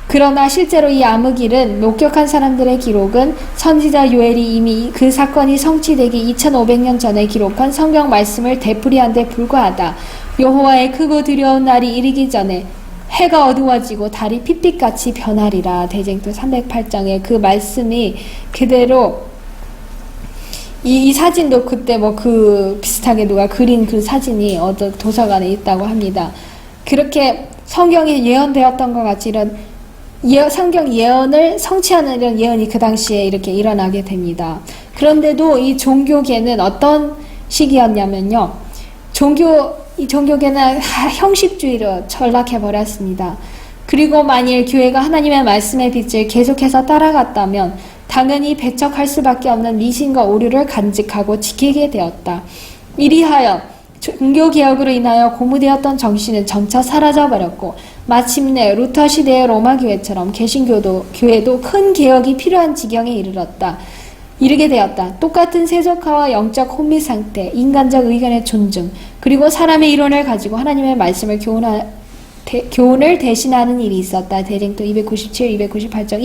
그러나 실제로 이 암흑일은 목격한 사람들의 기록은 선지자 요엘이 이미 그 사건이 성취되기 2500년 전에 기록한 성경 말씀을 되풀이한 데 불과하다. 여호와의 크고 두려운 날이 이르기 전에 해가 어두워지고 달이 핏빛같이 변하리라. 대쟁투 308장에 그 말씀이 그대로 이 사진도 그때 뭐 그 비슷하게 누가 그린 그 사진이 어떤 도서관에 있다고 합니다. 그렇게 성경에 예언되었던 것 같이 이런 성경 예언을 성취하는 이런 예언이 그 당시에 이렇게 일어나게 됩니다. 그런데도 이 종교계는 어떤 시기였냐면요. 이 종교계는 형식주의로 전락해버렸습니다. 그리고 만일 교회가 하나님의 말씀의 빛을 계속해서 따라갔다면 당연히 배척할 수밖에 없는 미신과 오류를 간직하고 지키게 되었다. 이리하여 종교개혁으로 인하여 고무되었던 정신은 점차 사라져버렸고 마침내 루터 시대의 로마 교회처럼 교회도 큰 개혁이 필요한 지경에 이르게 되었다. 똑같은 세속화와 영적 혼미 상태, 인간적 의견의 존중, 그리고 사람의 이론을 가지고 하나님의 말씀을 교훈을 대신하는 일이 있었다. 대쟁투 297, 298장.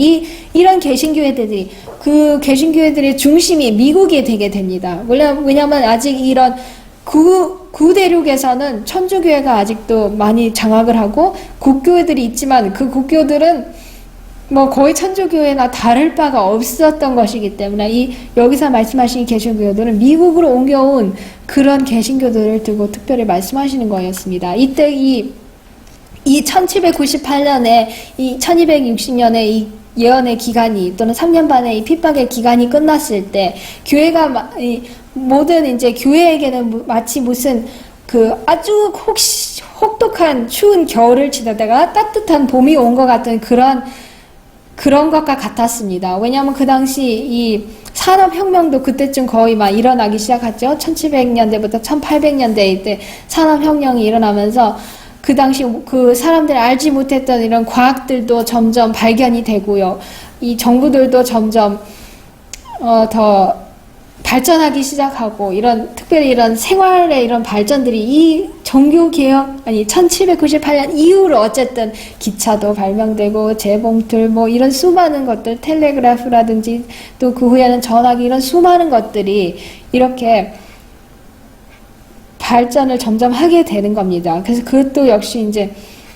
이런 개신교회들이, 그 개신교회들의 중심이 미국이 되게 됩니다. 왜냐면 아직 이런 구대륙에서는 천주교회가 아직도 많이 장악을 하고 국교회들이 있지만 그 국교들은 뭐 거의 천주교회나 다를 바가 없었던 것이기 때문에 여기서 말씀하신 개신교들은 미국으로 옮겨온 그런 개신교들을 두고 특별히 말씀하시는 거였습니다. 이때 이 1798년에 이 1260년에 이 예언의 기간이 또는 3년 반의 이 핍박의 기간이 끝났을 때 교회가 모든 이제 교회에게는 마치 무슨 그 아주 혹독한 추운 겨울을 지나다가 따뜻한 봄이 온 것 같은 그런 것과 같았습니다. 왜냐하면 그 당시 이 산업혁명도 그때쯤 거의 막 일어나기 시작했죠. 1700년대부터 1800년대 때 산업혁명이 일어나면서 그 당시 그 사람들이 알지 못했던 이런 과학들도 점점 발견이 되고요. 이 정부들도 점점 더 발전하기 시작하고 특별히 이런 생활의 이런 발전들이 이 종교개혁 1798년 이후로 어쨌든 기차도 발명되고 재봉틀 뭐 이런 수많은 것들, 텔레그래프라든지 또 그 후에는 전화기 이런 수많은 것들이 이렇게 발전을 점점 하게 되는 겁니다. 그래서 그것도 역시 이제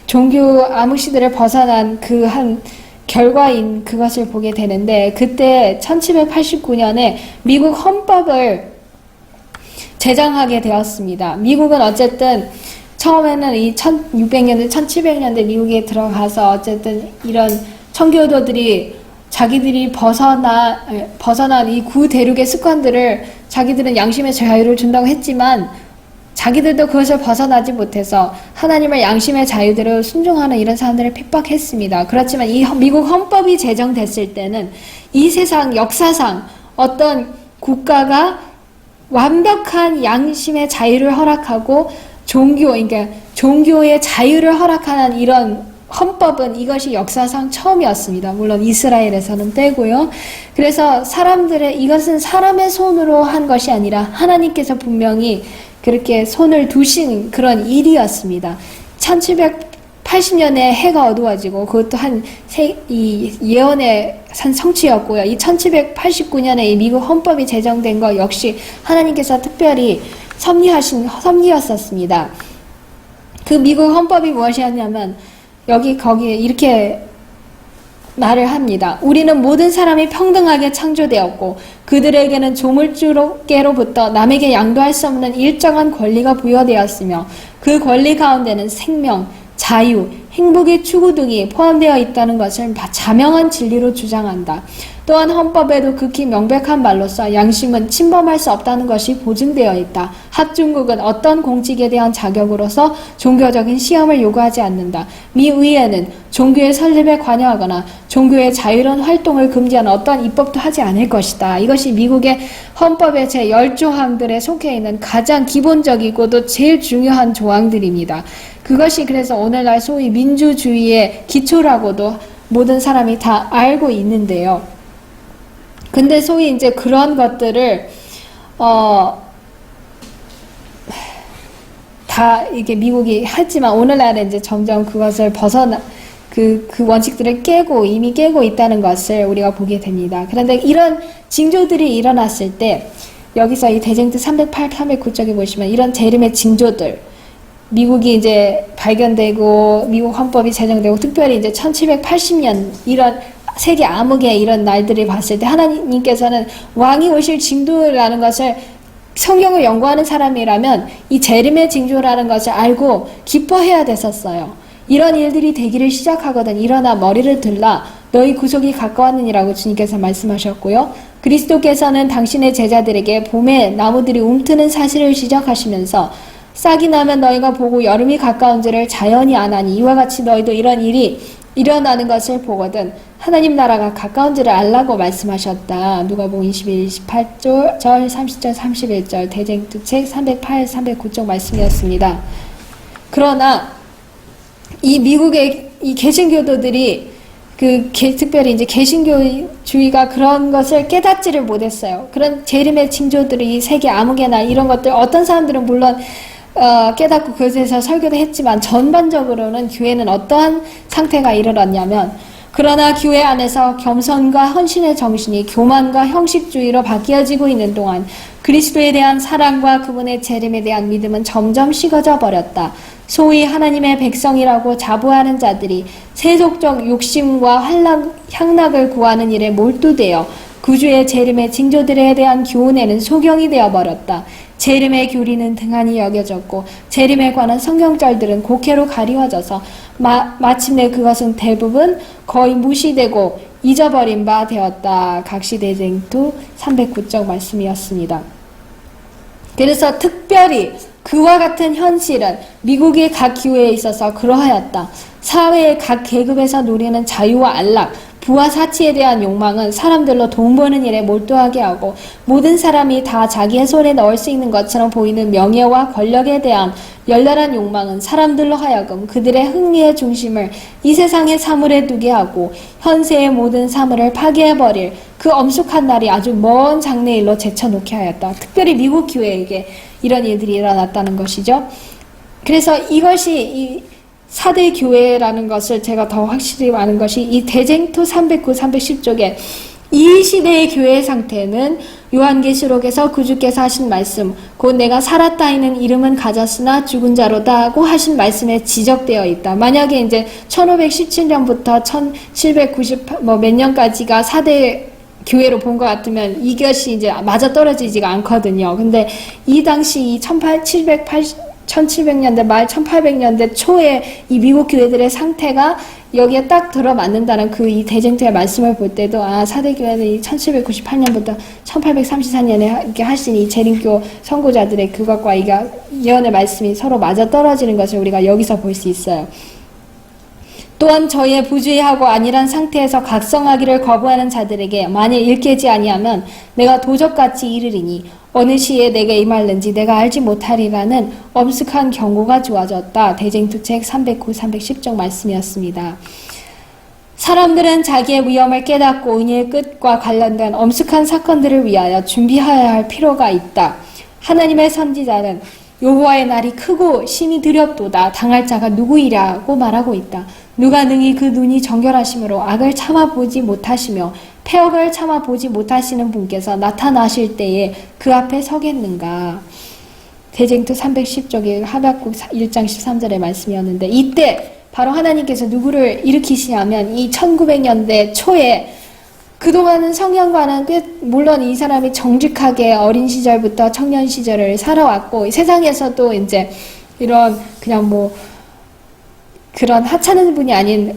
종교 암흑시대를 벗어난 그 한 결과인 그것을 보게 되는데, 그때 1789년에 미국 헌법을 제정하게 되었습니다. 미국은 어쨌든 처음에는 이 1600년대, 1700년대 미국에 들어가서 어쨌든 이런 청교도들이 자기들이 벗어난 이 구대륙의 습관들을 자기들은 양심의 자유를 준다고 했지만 자기들도 그것을 벗어나지 못해서 하나님의 양심의 자유대로 순종하는 이런 사람들을 핍박했습니다. 그렇지만 이 미국 헌법이 제정됐을 때는 이 세상 역사상 어떤 국가가 완벽한 양심의 자유를 허락하고 종교의 자유를 허락하는 이런 헌법은 이것이 역사상 처음이었습니다. 물론 이스라엘에서는 빼고요. 그래서 이것은 사람의 손으로 한 것이 아니라 하나님께서 분명히 그렇게 손을 두신 그런 일이었습니다. 1780년에 해가 어두워지고 그것도 이 예언의 한 성취였고요. 이 1789년에 이 미국 헌법이 제정된 것 역시 하나님께서 특별히 섭리였었습니다. 그 미국 헌법이 무엇이었냐면 거기에 이렇게 말을 합니다. 우리는 모든 사람이 평등하게 창조되었고 그들에게는 조물주로부터 남에게 양도할 수 없는 일정한 권리가 부여되었으며 그 권리 가운데는 생명, 자유, 행복의 추구 등이 포함되어 있다는 것을 자명한 진리로 주장한다. 또한 헌법에도 극히 명백한 말로써 양심은 침범할 수 없다는 것이 보증되어 있다. 합중국은 어떤 공직에 대한 자격으로서 종교적인 시험을 요구하지 않는다. 미 의회는 종교의 설립에 관여하거나 종교의 자유로운 활동을 금지하는 어떤 입법도 하지 않을 것이다. 이것이 미국의 헌법의 제10조항들에 속해 있는 가장 기본적이고도 제일 중요한 조항들입니다. 그것이 그래서 오늘날 소위 민주주의의 기초라고도 모든 사람이 다 알고 있는데요. 근데 소위 이제 그런 것들을 다 이게 미국이 하지만 오늘날은 이제 점점 그것을 그 원칙들을 이미 깨고 있다는 것을 우리가 보게 됩니다. 그런데 이런 징조들이 일어났을 때 여기서 이 대쟁투 308, 309쪽에 보시면 이런 재림의 징조들 미국이 이제 발견되고 미국 헌법이 제정되고 특별히 이제 1780년 이런 세계 암흑의 이런 날들을 봤을 때 하나님께서는 왕이 오실 징조라는 것을 성경을 연구하는 사람이라면 이 재림의 징조라는 것을 알고 기뻐해야 됐었어요. 이런 일들이 되기를 시작하거든 일어나 머리를 들라 너희 구속이 가까웠느니라고 주님께서 말씀하셨고요. 그리스도께서는 당신의 제자들에게 봄에 나무들이 움트는 사실을 지적하시면서 싹이 나면 너희가 보고 여름이 가까운지를 자연히 아나니 이와 같이 너희도 이런 일이 일어나는 것을 보거든 하나님 나라가 가까운지를 알라고 말씀하셨다. 누가복음 21, 28절, 30절, 31절 대쟁투책 308, 309쪽 말씀이었습니다. 그러나 이 미국의 이 개신교도들이 특별히 이제 개신교주의가 그런 것을 깨닫지를 못했어요. 그런 재림의 징조들이 세계 암흑의 이런 것들 어떤 사람들은 물론 깨닫고 그것에서 설교도 했지만 전반적으로는 교회는 어떠한 상태가 이르렀냐면 그러나 교회 안에서 겸손과 헌신의 정신이 교만과 형식주의로 바뀌어지고 있는 동안 그리스도에 대한 사랑과 그분의 재림에 대한 믿음은 점점 식어져 버렸다. 소위 하나님의 백성이라고 자부하는 자들이 세속적 욕심과 향락을 구하는 일에 몰두되어 구주의 재림의 징조들에 대한 교훈에는 소경이 되어버렸다. 재림의 교리는 등한히 여겨졌고 재림에 관한 성경절들은 곡해로 가리워져서 마침내 그것은 대부분 거의 무시되고 잊어버린 바 되었다. 각시대쟁투 309쪽 말씀이었습니다. 그래서 특별히 그와 같은 현실은 미국의 각 교회에 있어서 그러하였다. 사회의 각 계급에서 누리는 자유와 안락, 부와 사치에 대한 욕망은 사람들로 돈 버는 일에 몰두하게 하고 모든 사람이 다 자기의 손에 넣을 수 있는 것처럼 보이는 명예와 권력에 대한 열렬한 욕망은 사람들로 하여금 그들의 흥미의 중심을 이 세상의 사물에 두게 하고 현세의 모든 사물을 파괴해버릴 그 엄숙한 날이 아주 먼 장래일로 제쳐놓게 하였다. 특별히 미국 교회에게 이런 일들이 일어났다는 것이죠. 그래서 이것이 이 4대 교회라는 것을 제가 더 확실히 아는 것이 이 대쟁투 309, 310쪽에 이 시대의 교회의 상태는 요한계시록에서 구주께서 하신 말씀 곧 내가 살았다이는 이름은 가졌으나 죽은 자로다 하고 하신 말씀에 지적되어 있다. 만약에 이제 1517년부터 1790 몇 년까지가 4대 교회로 본 것 같으면 이것이 이제 맞아떨어지지가 않거든요. 근데 이 당시 이 1700년대 말 1800년대 초에 이 미국 교회들의 상태가 여기에 딱 들어맞는다는 그 이 대쟁투의 말씀을 볼 때도 4대 교회는 이 1798년부터 1834년에 이렇게 하신 이 재림교 선고자들의 그것과 예언의 말씀이 서로 맞아떨어지는 것을 우리가 여기서 볼 수 있어요. 또한 저희의 부주의하고 안일한 상태에서 각성하기를 거부하는 자들에게 만일 일깨지 아니하면 내가 도적같이 이르리니 어느 시에 내게 임할는지 내가 알지 못하리라는 엄숙한 경고가 주어졌다. 대쟁투책 309, 310쪽 말씀이었습니다. 사람들은 자기의 위험을 깨닫고 은혜의 끝과 관련된 엄숙한 사건들을 위하여 준비하여야 할 필요가 있다. 하나님의 선지자는 여호와의 날이 크고 심히 두렵도다. 당할 자가 누구이랴고 말하고 있다. 누가 능히 그 눈이 정결하심으로 악을 참아보지 못하시며 폐역을 참아보지 못하시는 분께서 나타나실 때에 그 앞에 서겠는가. 대쟁투 310쪽의 하박국 1장 13절의 말씀이었는데, 이때 바로 하나님께서 누구를 일으키시냐면 이 1900년대 초에 그동안은 성경과는 물론 이 사람이 정직하게 어린 시절부터 청년 시절을 살아왔고 세상에서도 이제 이런 그냥 뭐 그런 하찮은 분이 아닌,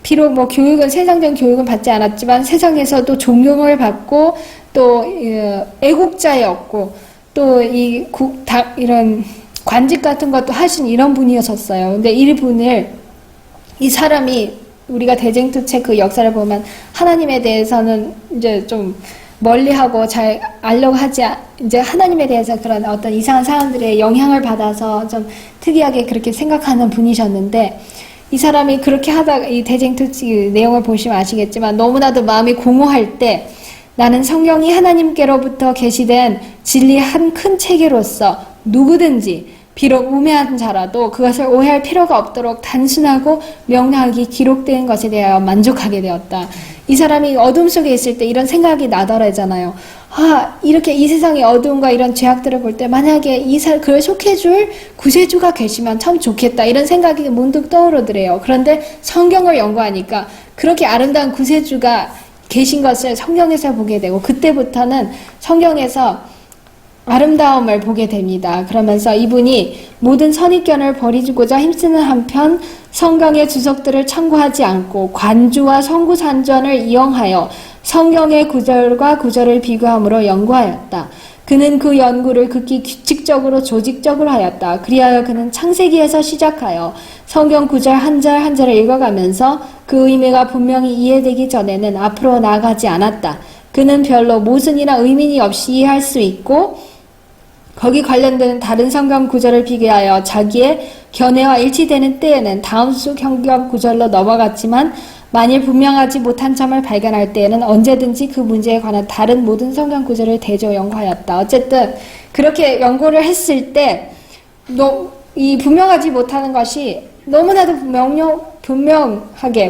비록 뭐 교육은 세상적인 교육은 받지 않았지만 세상에서도 존경을 받고 또 애국자였고 또 이런 관직 같은 것도 하신 이런 분이었었어요. 근데 이 사람이 우리가 대쟁투책 그 역사를 보면 하나님에 대해서는 이제 좀 멀리하고 잘 알려고 이제 하나님에 대해서 그런 어떤 이상한 사람들의 영향을 받아서 좀 특이하게 그렇게 생각하는 분이셨는데, 이 사람이 그렇게 하다가 이 대쟁투책 내용을 보시면 아시겠지만 너무나도 마음이 공허할 때 나는 성경이 하나님께로부터 계시된 진리의 한 큰 체계로서 누구든지 비록 우매한 자라도 그것을 오해할 필요가 없도록 단순하고 명료하게 기록된 것에 대하여 만족하게 되었다. 이 사람이 어둠 속에 있을 때 이런 생각이 나더라잖아요. 이렇게 이 세상의 어둠과 이런 죄악들을 볼 때 만약에 그걸 속해줄 구세주가 계시면 참 좋겠다, 이런 생각이 문득 떠오르더래요. 그런데 성경을 연구하니까 그렇게 아름다운 구세주가 계신 것을 성경에서 보게 되고, 그때부터는 성경에서 아름다움을 보게 됩니다. 그러면서 이분이 모든 선입견을 버리고자 힘쓰는 한편 성경의 주석들을 참고하지 않고 관주와 성구산전을 이용하여 성경의 구절과 구절을 비교함으로 연구하였다. 그는 그 연구를 극히 규칙적으로 조직적으로 하였다. 그리하여 그는 창세기에서 시작하여 성경 구절 한 절 한 절을 읽어가면서 그 의미가 분명히 이해되기 전에는 앞으로 나아가지 않았다. 그는 별로 모순이나 의미이 없이 이해할 수 있고 거기 관련되는 다른 성경 구절을 비교하여 자기의 견해와 일치되는 때에는 다음 수 성경 구절로 넘어갔지만 만일 분명하지 못한 점을 발견할 때에는 언제든지 그 문제에 관한 다른 모든 성경 구절을 대조 연구하였다. 어쨌든 그렇게 연구를 했을 때 이 분명하지 못하는 것이 너무나도 명료하게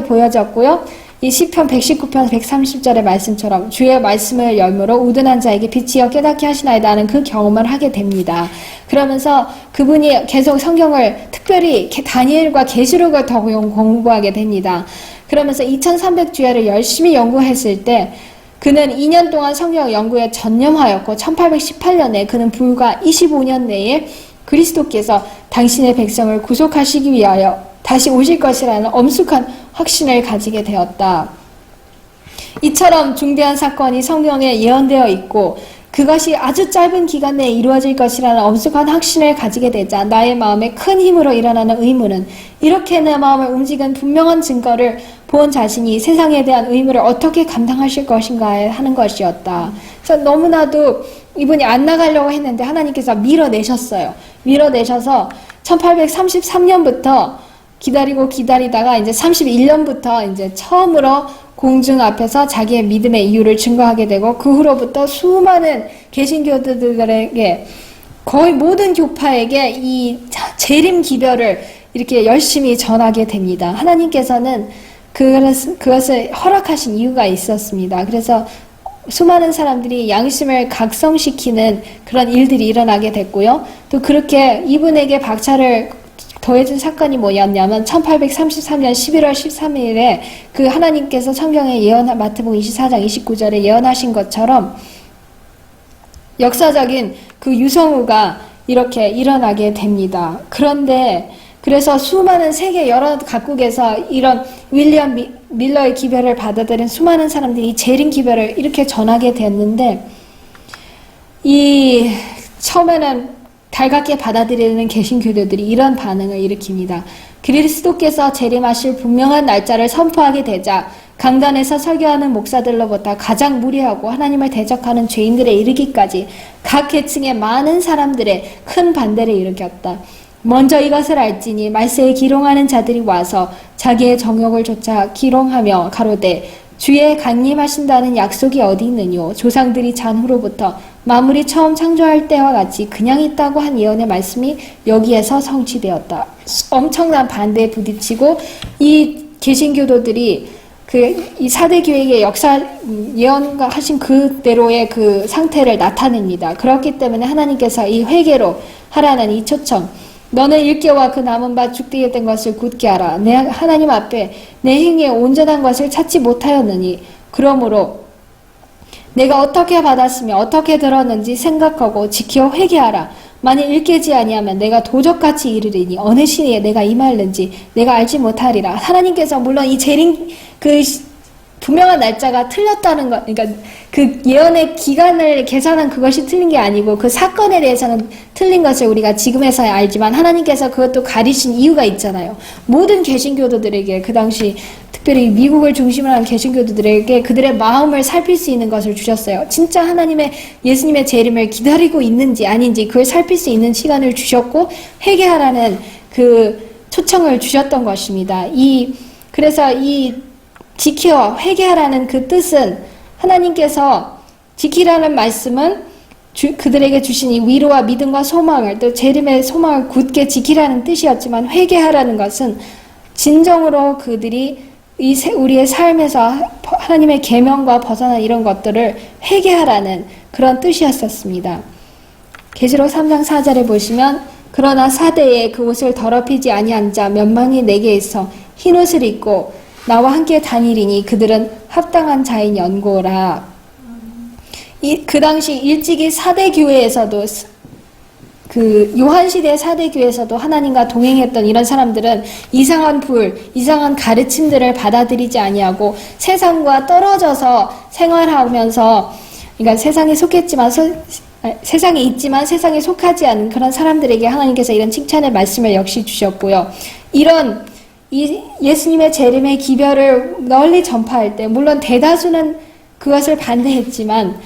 보여졌고요. 이 시편 119편 130절의 말씀처럼 주의 말씀을 열므로 우둔한 자에게 빛이여 깨닫게 하시나이다 하는 그 경험을 하게 됩니다. 그러면서 그분이 계속 성경을, 특별히 다니엘과 계시록을 더 공부하게 됩니다. 그러면서 2300주야를 열심히 연구했을 때 그는 2년 동안 성경 연구에 전념하였고 1818년에 그는 불과 25년 내에 그리스도께서 당신의 백성을 구속하시기 위하여 다시 오실 것이라는 엄숙한 확신을 가지게 되었다. 이처럼 중대한 사건이 성경에 예언되어 있고 그것이 아주 짧은 기간 내에 이루어질 것이라는 엄숙한 확신을 가지게 되자 나의 마음에 큰 힘으로 일어나는 의무는 이렇게 내 마음을 움직인 분명한 증거를 본 자신이 세상에 대한 의무를 어떻게 감당하실 것인가 하는 것이었다. 그래서 너무나도 이분이 안 나가려고 했는데 하나님께서 밀어내셨어요. 밀어내셔서 1833년부터 기다리다가 이제 31년부터 이제 처음으로 공중 앞에서 자기의 믿음의 이유를 증거하게 되고, 그 후로부터 수많은 개신교들에게, 거의 모든 교파에게 이 재림 기별을 이렇게 열심히 전하게 됩니다. 하나님께서는 그것을 허락하신 이유가 있었습니다. 그래서 수많은 사람들이 양심을 각성시키는 그런 일들이 일어나게 됐고요. 또 그렇게 이분에게 박차를 더해진 사건이 뭐였냐면 1833년 11월 13일에 그 하나님께서 성경에 마태복음 24장 29절에 예언하신 것처럼 역사적인 그 유성우가 이렇게 일어나게 됩니다. 그래서 수많은 세계 여러 각국에서 이런 윌리엄 밀러의 기별을 받아들인 수많은 사람들이 이 재림 기별을 이렇게 전하게 됐는데, 처음에는 달갑게 받아들이는 개신교도들이 이런 반응을 일으킵니다. 그리스도께서 재림하실 분명한 날짜를 선포하게 되자 강단에서 설교하는 목사들로부터 가장 무례하고 하나님을 대적하는 죄인들에 이르기까지 각 계층의 많은 사람들의 큰 반대를 일으켰다. 먼저 이것을 알지니 말세에 기롱하는 자들이 와서 자기의 정욕을 쫓아 기롱하며 가로되 주의 강림하신다는 약속이 어디 있느뇨. 조상들이 잔 후로부터 만물이 처음 창조할 때와 같이 그냥 있다고 한 예언의 말씀이 여기에서 성취되었다. 엄청난 반대에 부딪히고 이 개신교도들이 이 사대교회의 역사 예언하신 그대로의 그 상태를 나타냅니다. 그렇기 때문에 하나님께서 이 회개로 하라는 이 초청, 너는 일개와 그 남은 바 죽게 된 것을 굳게 하라. 내 하나님 앞에 내 행위에 온전한 것을 찾지 못하였느니 그러므로 내가 어떻게 받았으며 어떻게 들었는지 생각하고 지켜 회개하라. 만일 일깨지 아니하면 내가 도적같이 이르리니 어느 시에 내가 임하였는지 내가 알지 못하리라. 하나님께서 물론 이 재림 분명한 날짜가 틀렸다는 것, 그러니까 그 예언의 기간을 계산한 그것이 틀린 게 아니고 그 사건에 대해서는 틀린 것을 우리가 지금에서야 알지만 하나님께서 그것도 가리신 이유가 있잖아요. 모든 개신교도들에게 그 당시 특별히 미국을 중심으로 한 개신교도들에게 그들의 마음을 살필 수 있는 것을 주셨어요. 진짜 하나님의 예수님의 재림을 기다리고 있는지 아닌지 그걸 살필 수 있는 시간을 주셨고 회개하라는 그 초청을 주셨던 것입니다. 그래서 지켜 회개하라는 그 뜻은 하나님께서 지키라는 말씀은 그들에게 주신 이 위로와 믿음과 소망을 또 재림의 소망을 굳게 지키라는 뜻이었지만 회개하라는 것은 진정으로 그들이 우리의 삶에서 하나님의 계명과 벗어난 이런 것들을 회개하라는 그런 뜻이었었습니다. 계시록 3장 4절에 보시면 그러나 사대에 그 옷을 더럽히지 아니한 자 몇 명이 내게 있어 흰 옷을 입고 나와 함께 다니리니 그들은 합당한 자인 연고라. 그 당시 일찍이 사대교회에서도 그 요한시대 사대교회에서도 하나님과 동행했던 이런 사람들은 이상한 이상한 가르침들을 받아들이지 아니하고 세상과 떨어져서 생활하면서 그러니까 세상에 속했지만 세상에 있지만 세상에 속하지 않은 그런 사람들에게 하나님께서 이런 칭찬의 말씀을 역시 주셨고요. 이 예수님의 재림의 기별을 널리 전파할 때 물론 대다수는 그것을 반대했지만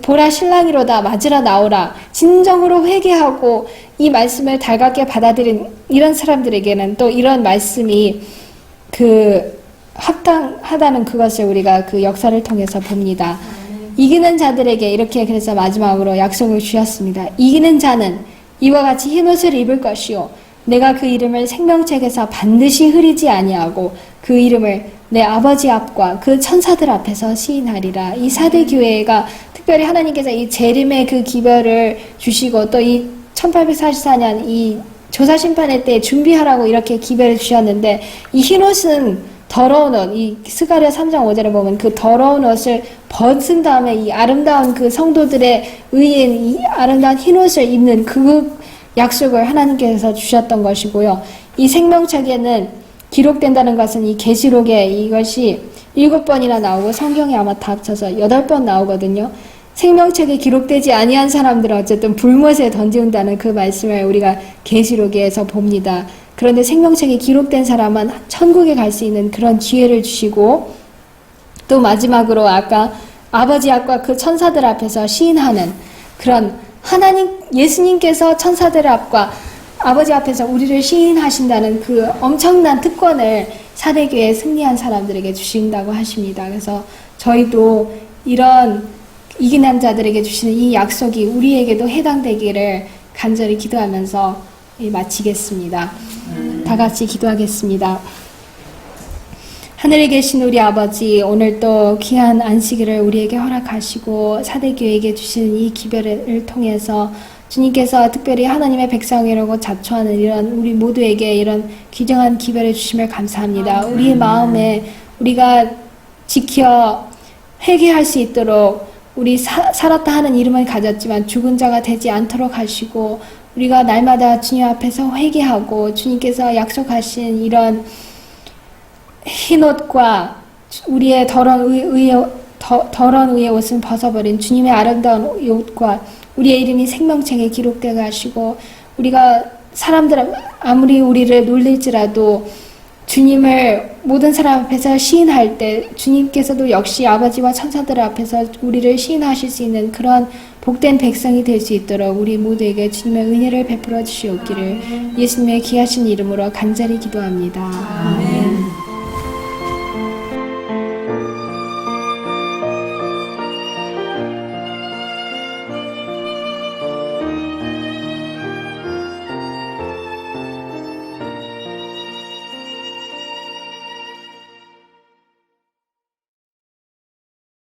보라 신랑이로다 맞으라 나오라 진정으로 회개하고 이 말씀을 달갑게 받아들인 이런 사람들에게는 또 이런 말씀이 합당하다는 그것을 우리가 그 역사를 통해서 봅니다. 이기는 자들에게 이렇게 그래서 마지막으로 약속을 주셨습니다. 이기는 자는 이와 같이 흰 옷을 입을 것이요 내가 그 이름을 생명책에서 반드시 흐리지 아니하고 그 이름을 내 아버지 앞과 그 천사들 앞에서 시인하리라. 이 사대교회가 특별히 하나님께서 이 재림의 그 기별을 주시고 또 이 1844년 이 조사심판의 때 준비하라고 이렇게 기별을 주셨는데 이 흰옷은 더러운 옷, 이 스가랴 3장 5절에 보면 그 더러운 옷을 벗은 다음에 이 아름다운 그 성도들의 의인 이 아름다운 흰옷을 입는 그 약속을 하나님께서 주셨던 것이고요. 이 생명책에는 기록된다는 것은 이 계시록에 이것이 7번이나 나오고 성경에 아마 다 합쳐서 8번 나오거든요. 생명책에 기록되지 아니한 사람들은 어쨌든 불못에 던지운다는 그 말씀을 우리가 계시록에서 봅니다. 그런데 생명책에 기록된 사람은 천국에 갈 수 있는 그런 기회를 주시고 또 마지막으로 아까 아버지 앞과 그 천사들 앞에서 시인하는 그런 예수님께서 천사들 앞과 아버지 앞에서 우리를 시인하신다는 그 엄청난 특권을 사대교회에 승리한 사람들에게 주신다고 하십니다. 그래서 저희도 이런 이기는 자들에게 주시는 이 약속이 우리에게도 해당되기를 간절히 기도하면서 마치겠습니다. 다 같이 기도하겠습니다. 하늘에 계신 우리 아버지, 오늘 또 귀한 안식일을 우리에게 허락하시고 사대교회에게 주시는 이 기별을 통해서 주님께서 특별히 하나님의 백성이라고 자초하는 이런 우리 모두에게 이런 귀정한 기별을 주심을 감사합니다. 우리의 마음에 우리가 지켜 회개할 수 있도록 우리 살았다 하는 이름을 가졌지만 죽은 자가 되지 않도록 하시고 우리가 날마다 주님 앞에서 회개하고 주님께서 약속하신 이런 흰옷과 우리의 더러운 의의 옷은 벗어버린 주님의 아름다운 옷과 우리의 이름이 생명책에 기록되게 하시고 우리가 사람들 아무리 우리를 놀릴지라도 주님을 모든 사람 앞에서 시인할 때 주님께서도 역시 아버지와 천사들 앞에서 우리를 시인하실 수 있는 그런 복된 백성이 될 수 있도록 우리 모두에게 주님의 은혜를 베풀어 주시옵기를 예수님의 귀하신 이름으로 간절히 기도합니다. 아멘.